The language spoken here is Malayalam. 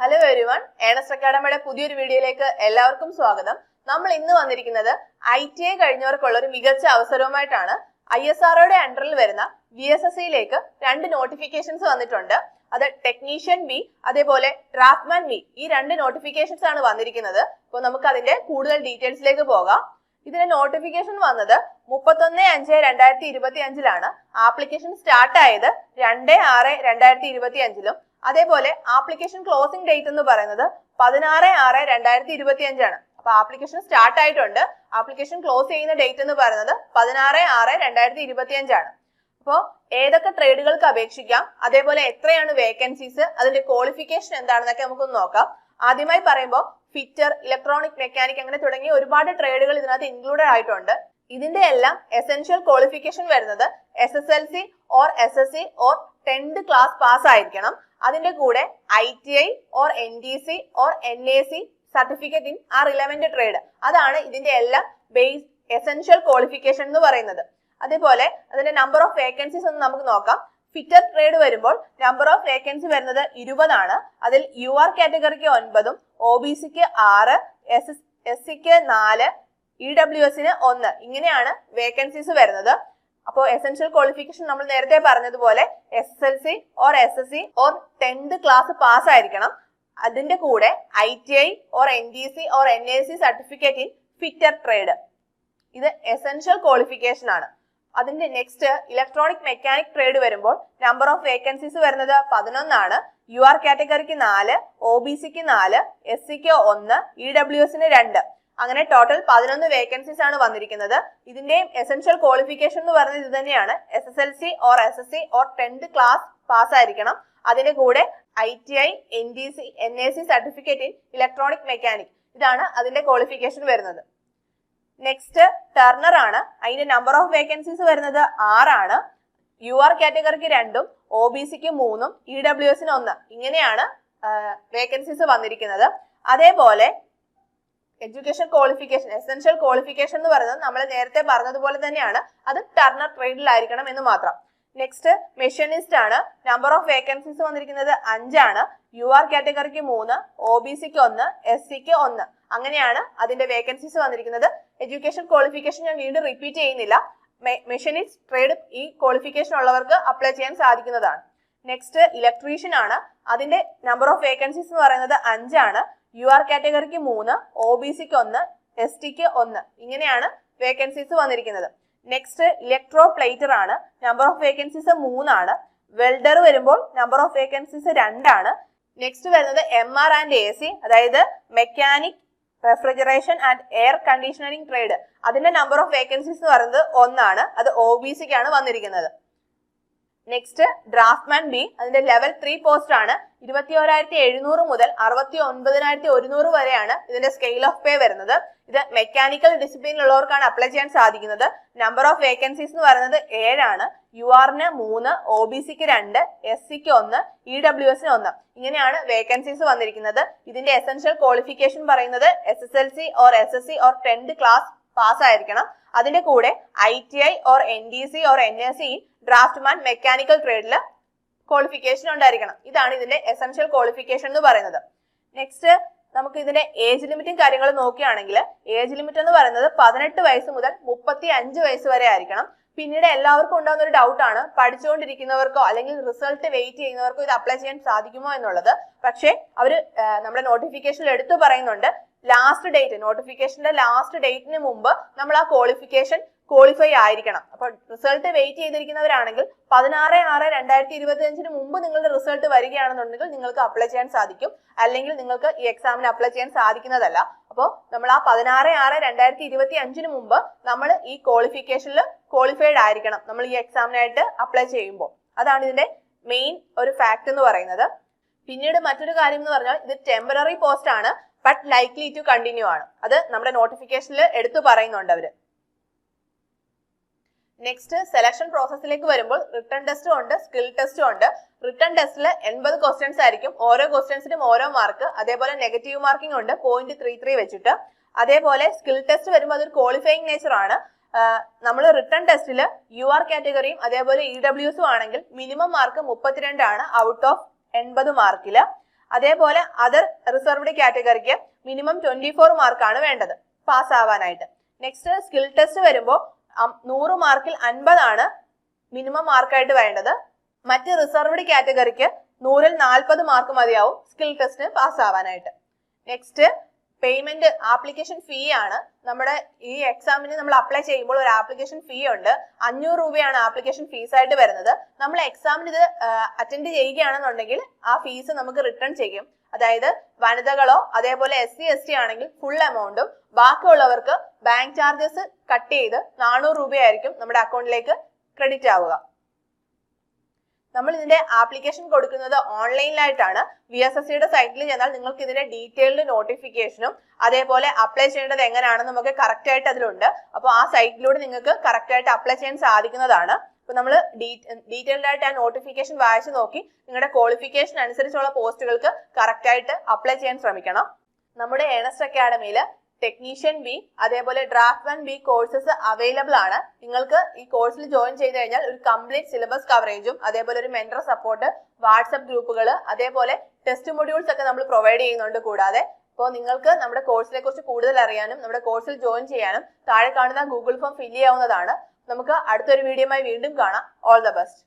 ഹലോ എവരിവൺ, ഏണസ്റ്റ് അക്കാഡമിയുടെ പുതിയൊരു വീഡിയോയിലേക്ക് എല്ലാവർക്കും സ്വാഗതം. നമ്മൾ ഇന്ന് വന്നിരിക്കുന്നത് ITI കഴിഞ്ഞവർക്കുള്ള ഒരു മികച്ച അവസരവുമായിട്ടാണ്. ISROയുടെ അണ്ടറിൽ വരുന്ന VSSCയിലേക്ക് 2 നോട്ടിഫിക്കേഷൻസ് വന്നിട്ടുണ്ട്. അത് ടെക്നീഷ്യൻ ബി അതേപോലെ ഡ്രാഫ്റ്റ്മാൻ ബി, ഈ 2 നോട്ടിഫിക്കേഷൻസ് ആണ് വന്നിരിക്കുന്നത്. അപ്പോൾ നമുക്ക് അതിന്റെ കൂടുതൽ ഡീറ്റെയിൽസിലേക്ക് പോകാം. ഇതിന്റെ നോട്ടിഫിക്കേഷൻ വന്നത് 31/5/2025 ആപ്ലിക്കേഷൻ സ്റ്റാർട്ട് ആയത് 2/6/2025 അതേപോലെ ആപ്ലിക്കേഷൻ ക്ലോസിംഗ് ഡേറ്റ് എന്ന് പറയുന്നത് 16/6/2025 അപ്പൊ ആപ്ലിക്കേഷൻ സ്റ്റാർട്ട് ആയിട്ടുണ്ട്. ആപ്ലിക്കേഷൻ ക്ലോസ് ചെയ്യുന്ന ഡേറ്റ് എന്ന് പറയുന്നത് 16/6/2025 അപ്പോൾ ഏതൊക്കെ ട്രേഡുകൾക്ക് അപേക്ഷിക്കാം, അതേപോലെ എത്രയാണ് വേക്കൻസീസ്, അതിന്റെ ക്വാളിഫിക്കേഷൻ എന്താണെന്നൊക്കെ നമുക്കൊന്ന് നോക്കാം. ആദ്യമായി പറയുമ്പോൾ ഫിറ്റർ, ഇലക്ട്രോണിക് മെക്കാനിക് അങ്ങനെ തുടങ്ങിയ ഒരുപാട് ട്രേഡുകൾ ഇതിനകത്ത് ഇൻക്ലൂഡഡ് ആയിട്ടുണ്ട്. ഇതിന്റെ എല്ലാം എസെൻഷ്യൽ ക്വാളിഫിക്കേഷൻ വരുന്നത് SSLC or SSC or 10th class pass ആയിരിക്കണം. അതിന്റെ കൂടെ ITI or NTC or NAC certificate in ആ റിലവന്റ് ട്രേഡ്, അതാണ് ഇതിന്റെ എല്ലാം ബേസ് എസെൻഷ്യൽ ക്വാളിഫിക്കേഷൻ എന്ന് പറയുന്നത്. അതേപോലെ അതിന്റെ നമ്പർ ഓഫ് വേക്കൻസീസ് ഒന്ന് നമുക്ക് നോക്കാം. ഫിറ്റർ ട്രേഡ് വരുമ്പോൾ നമ്പർ ഓഫ് വേക്കൻസി വരുന്നത് 20 ആണ്. അതിൽ UR കാറ്റഗറിക്ക് 9, OBCക്ക് 6, SCക്ക് 4, EWSന് 1, ഇങ്ങനെയാണ് വേക്കൻസീസ് വരുന്നത്. അപ്പോൾ എസെൻഷ്യൽ ക്വാളിഫിക്കേഷൻ നമ്മൾ നേരത്തെ പറഞ്ഞതുപോലെ SSLC or SSC or 10th class pass ആയിരിക്കണം. അതിന്റെ കൂടെ ITI or NTC or NAC certificate in fitter trade, ഇത് എസെൻഷ്യൽ ക്വാളിഫിക്കേഷൻ ആണ്. അതിന്റെ നെക്സ്റ്റ് ഇലക്ട്രോണിക് മെക്കാനിക് ട്രേഡ് വരുമ്പോൾ നമ്പർ ഓഫ് വേക്കൻസീസ് വരുന്നത് 11 ആണ്. UR കാറ്റഗറിക്ക് 4, OBCക്ക് 4, SCക്ക് 1, EWSന് 2, അങ്ങനെ ടോട്ടൽ 11 വേക്കൻസീസ് ആണ് വന്നിരിക്കുന്നത്. ഇതിന്റെയും എസെൻഷ്യൽ ക്വാളിഫിക്കേഷൻ എന്ന് പറയുന്നത് ഇത് തന്നെയാണ്. SSLC or SSC or 10th class pass ആയിരിക്കണം. അതിന്റെ കൂടെ ITI, NTC, NAC certificate in electronic mechanic, ഇതാണ് അതിന്റെ ക്വാളിഫിക്കേഷൻ വരുന്നത്. നെക്സ്റ്റ് ടർണർ ആണ്. അതിന്റെ നമ്പർ ഓഫ് വേക്കൻസീസ് വരുന്നത് 6 ആണ്. UR കാറ്റഗറിക്ക് 2, OBCക്ക് 3, EWSന് 1, ഇങ്ങനെയാണ് വേക്കൻസീസ് വന്നിരിക്കുന്നത്. അതേപോലെ എഡ്യൂക്കേഷൻ ക്വാളിഫിക്കേഷൻ, എസെൻഷ്യൽ ക്വാളിഫിക്കേഷൻ എന്ന് പറയുന്നത് നമ്മൾ നേരത്തെ പറഞ്ഞതുപോലെ തന്നെയാണ്, അത് ടർണർ ട്രേഡിലായിരിക്കണം എന്ന് മാത്രം. നെക്സ്റ്റ് മെഷീനിസ്റ്റ് ആണ്. നമ്പർ ഓഫ് വേക്കൻസീസ് വന്നിരിക്കുന്നത് 5 ആണ്. UR കാറ്റഗറിക്ക് 3, OBCക്ക് 1, SCക്ക് 1, അങ്ങനെയാണ് അതിന്റെ വേക്കൻസീസ് വന്നിരിക്കുന്നത്. എഡ്യൂക്കേഷൻ ക്വാളിഫിക്കേഷൻ ഞാൻ വീണ്ടും റിപ്പീറ്റ് ചെയ്യുന്നില്ല. മെഷീനിസ്റ്റ് ട്രേഡ് ഈ ക്വാളിഫിക്കേഷൻ ഉള്ളവർക്ക് അപ്ലൈ ചെയ്യാൻ സാധിക്കുന്നതാണ്. നെക്സ്റ്റ് ഇലക്ട്രീഷ്യൻ ആണ്. അതിന്റെ നമ്പർ ഓഫ് വേക്കൻസീസ് എന്ന് പറയുന്നത് 5 ആണ്. UR കാറ്റഗറിക്ക് 3, OBCക്ക് 1, STക്ക് 1, ഇങ്ങനെയാണ് വേക്കൻസീസ് വന്നിരിക്കുന്നത്. നെക്സ്റ്റ് ഇലക്ട്രോ പ്ലേറ്റർ ആണ്. നമ്പർ ഓഫ് വേക്കൻസീസ് 3 ആണ്. വെൽഡർ വരുമ്പോൾ നമ്പർ ഓഫ് വേക്കൻസീസ് 2 ആണ്. നെക്സ്റ്റ് വരുന്നത് MR ആൻഡ് AC, അതായത് mechanic, refrigeration and air conditioning trade, അതിന്റെ നമ്പർ ഓഫ് വേക്കൻസീസ് എന്ന് പറയുന്നത് 1 ആണ്. അത് OBCക്കാണ് വന്നിരിക്കുന്നത്. നെക്സ്റ്റ് ഡ്രാഫ്റ്റ്മാൻ ബി, അതിന്റെ ലെവൽ 3 പോസ്റ്റ് ആണ്. 21,700 മുതൽ 69,100 വരെയാണ് ഇതിന്റെ സ്കെയിൽ ഓഫ് പേ വരുന്നത്. ഇത് മെക്കാനിക്കൽ ഡിസിപ്ലിനിലുള്ളവർക്കാണ് അപ്ലൈ ചെയ്യാൻ സാധിക്കുന്നത്. നമ്പർ ഓഫ് വേക്കൻസീസ് എന്ന് പറയുന്നത് 7 ആണ്. URന് 3, OBCക്ക് 2, SCക്ക് 1, EWSന് 1, ഇങ്ങനെയാണ് വേക്കൻസീസ് വന്നിരിക്കുന്നത്. ഇതിന്റെ എസെൻഷ്യൽ ക്വാളിഫിക്കേഷൻ പറയുന്നത് SSLC or SSC or 10th class pass ആയിരിക്കണം. അതിന്റെ കൂടെ ITI or NTC or NAC draftsman mechanical ട്രേഡില് ക്വാളിഫിക്കേഷൻ ഉണ്ടായിരിക്കണം. ഇതാണ് ഇതിന്റെ എസെൻഷ്യൽ ക്വാളിഫിക്കേഷൻ എന്ന് പറയുന്നത്. നെക്സ്റ്റ് നമുക്ക് ഇതിന്റെ ഏജ് ലിമിറ്റും കാര്യങ്ങളും നോക്കുകയാണെങ്കിൽ ഏജ് ലിമിറ്റ് എന്ന് പറയുന്നത് 18 വയസ്സ് മുതൽ 35 വയസ്സ് വരെ ആയിരിക്കണം. പിന്നീട് എല്ലാവർക്കും ഉണ്ടാകുന്ന ഒരു ഡൗട്ടാണ്, പഠിച്ചുകൊണ്ടിരിക്കുന്നവർക്കോ അല്ലെങ്കിൽ റിസൾട്ട് വെയിറ്റ് ചെയ്യുന്നവർക്കോ ഇത് അപ്ലൈ ചെയ്യാൻ സാധിക്കുമോ എന്നുള്ളത്. പക്ഷേ അവര് നമ്മുടെ നോട്ടിഫിക്കേഷനിൽ എടുത്തു പറയുന്നുണ്ട്, ലാസ്റ്റ് ഡേറ്റ്, നോട്ടിഫിക്കേഷന്റെ ലാസ്റ്റ് ഡേറ്റിന് മുമ്പ് നമ്മൾ ആ ക്വാളിഫൈ ആയിരിക്കണം. അപ്പൊ റിസൾട്ട് വെയിറ്റ് ചെയ്തിരിക്കുന്നവരാണെങ്കിൽ 16/6/2025 മുമ്പ് നിങ്ങളുടെ റിസൾട്ട് വരികയാണെന്നുണ്ടെങ്കിൽ നിങ്ങൾക്ക് അപ്ലൈ ചെയ്യാൻ സാധിക്കും. അല്ലെങ്കിൽ നിങ്ങൾക്ക് ഈ എക്സാമിന് അപ്ലൈ ചെയ്യാൻ സാധിക്കുന്നതല്ല. അപ്പോൾ നമ്മൾ ആ 16/6/2025 മുമ്പ് നമ്മൾ ഈ ക്വാളിഫിക്കേഷനിൽ ക്വാളിഫൈഡ് ആയിരിക്കണം നമ്മൾ ഈ എക്സാമിനായിട്ട് അപ്ലൈ ചെയ്യുമ്പോൾ. അതാണ് ഇതിന്റെ മെയിൻ ഒരു ഫാക്ട് എന്ന് പറയുന്നത്. പിന്നീട് മറ്റൊരു കാര്യം എന്ന് പറഞ്ഞാൽ ഇത് ടെമ്പററി പോസ്റ്റ് ആണ്, ബട്ട് ലൈക്ലി ടു കണ്ടിന്യൂ ആണ്. അത് നമ്മുടെ നോട്ടിഫിക്കേഷനിൽ എടുത്തു പറയുന്നുണ്ട് അവര്. നെക്സ്റ്റ് സെലക്ഷൻ പ്രോസസ്സിലേക്ക് വരുമ്പോൾ റിട്ടൺ ടെസ്റ്റും ഉണ്ട്, സ്കിൽ ടെസ്റ്റും ഉണ്ട്. റിട്ടൺ ടെസ്റ്റിൽ 80 ക്വസ്റ്റ്യൻസ് ആയിരിക്കും. ഓരോ ക്വസ്റ്റ്യൻസിനും ഓരോ മാർക്ക്, അതേപോലെ നെഗറ്റീവ് മാർക്കിംഗ് ഉണ്ട് 0.33 വെച്ചിട്ട്. അതേപോലെ സ്കിൽ ടെസ്റ്റ് വരുമ്പോൾ അതൊരു ക്വാളിഫയിങ് നേച്ചർ ആണ്. നമ്മൾ റിട്ടൺ ടെസ്റ്റിൽ UR കാറ്റഗറിയും അതേപോലെ EWSും ആണെങ്കിൽ മിനിമം മാർക്ക് 32 ആണ് ഔട്ട് ഓഫ് 80 മാർക്കിൽ. അതേപോലെ അതർ റിസർവ്ഡ് കാറ്റഗറിക്ക് മിനിമം 24 മാർക്കാണ് വേണ്ടത് പാസ് ആവാനായിട്ട്. നെക്സ്റ്റ് സ്കിൽ ടെസ്റ്റ് വരുമ്പോൾ 100 മാർക്കിൽ 50 ആണ് മിനിമം മാർക്കായിട്ട് വേണ്ടത്. മറ്റ് റിസർവ്ഡ് കാറ്റഗറിക്ക് 100ൽ 40 മാർക്ക് മതിയാവും സ്കിൽ ടെസ്റ്റിന് പാസ് ആവാനായിട്ട്. നെക്സ്റ്റ് പേയ്മെന്റ് ആപ്ലിക്കേഷൻ ഫീ ആണ്. നമ്മുടെ ഈ എക്സാമിന് നമ്മൾ അപ്ലൈ ചെയ്യുമ്പോൾ ഒരു ആപ്ലിക്കേഷൻ ഫീ ഉണ്ട്. 500 രൂപയാണ് ആപ്ലിക്കേഷൻ ഫീസ് ആയിട്ട് വരുന്നത്. നമ്മൾ എക്സാമിന് ഇത് അറ്റൻഡ് ചെയ്യുകയാണെന്നുണ്ടെങ്കിൽ ആ ഫീസ് നമുക്ക് റിട്ടേൺ ചെയ്യും. അതായത് വനിതകളോ അതേപോലെ SC ST ആണെങ്കിൽ ഫുൾ എമൗണ്ടും, ബാക്കിയുള്ളവർക്ക് ബാങ്ക് ചാർജസ് കട്ട് ചെയ്ത് 400 രൂപയായിരിക്കും നമ്മുടെ അക്കൗണ്ടിലേക്ക് ക്രെഡിറ്റ് ആവുക. നമ്മൾ ഇതിന്റെ ആപ്ലിക്കേഷൻ കൊടുക്കുന്നത് ഓൺലൈനിലായിട്ടാണ്. VSSCയുടെ സൈറ്റിൽ ചെന്നാൽ നിങ്ങൾക്ക് ഇതിന്റെ ഡീറ്റെയിൽഡ് നോട്ടിഫിക്കേഷനും അതേപോലെ അപ്ലൈ ചെയ്യേണ്ടത് എങ്ങനെയാണെന്ന് നമുക്ക് കറക്റ്റ് ആയിട്ട് അതിലുണ്ട്. അപ്പോൾ ആ സൈറ്റിലൂടെ നിങ്ങൾക്ക് കറക്റ്റ് ആയിട്ട് അപ്ലൈ ചെയ്യാൻ സാധിക്കുന്നതാണ്. അപ്പൊ നമ്മൾ ഡീറ്റെയിൽഡ് ആയിട്ട് ആ നോട്ടിഫിക്കേഷൻ വായിച്ചു നോക്കി നിങ്ങളുടെ ക്വാളിഫിക്കേഷൻ അനുസരിച്ചുള്ള പോസ്റ്റുകൾക്ക് കറക്റ്റ് ആയിട്ട് അപ്ലൈ ചെയ്യാൻ ശ്രമിക്കണം. നമ്മുടെ ഏണസ്റ്റ് അക്കാഡമിയിൽ ടെക്നീഷ്യൻ ബി അതേപോലെ ഡ്രാഫ്റ്റ്മാൻ ബി കോഴ്സസ് അവൈലബിൾ ആണ്. നിങ്ങൾക്ക് ഈ കോഴ്സിൽ ജോയിൻ ചെയ്ത് കഴിഞ്ഞാൽ ഒരു കംപ്ലീറ്റ് സിലബസ് കവറേജും അതേപോലെ ഒരു മെന്റർ സപ്പോർട്ട്, വാട്സ്ആപ്പ് ഗ്രൂപ്പുകൾ, അതേപോലെ ടെസ്റ്റ് മൊഡ്യൂൾസ് ഒക്കെ നമ്മൾ പ്രൊവൈഡ് ചെയ്യുന്നുണ്ട്. കൂടാതെ അപ്പോൾ നിങ്ങൾക്ക് നമ്മുടെ കോഴ്സിനെ കുറിച്ച് കൂടുതൽ അറിയാനും നമ്മുടെ കോഴ്സിൽ ജോയിൻ ചെയ്യാനും താഴെ കാണുന്ന ഗൂഗിൾ ഫോം ഫില്ല് ചെയ്യാവുന്നതാണ്. നമുക്ക് അടുത്തൊരു വീഡിയോയുമായി വീണ്ടും കാണാം. All the best.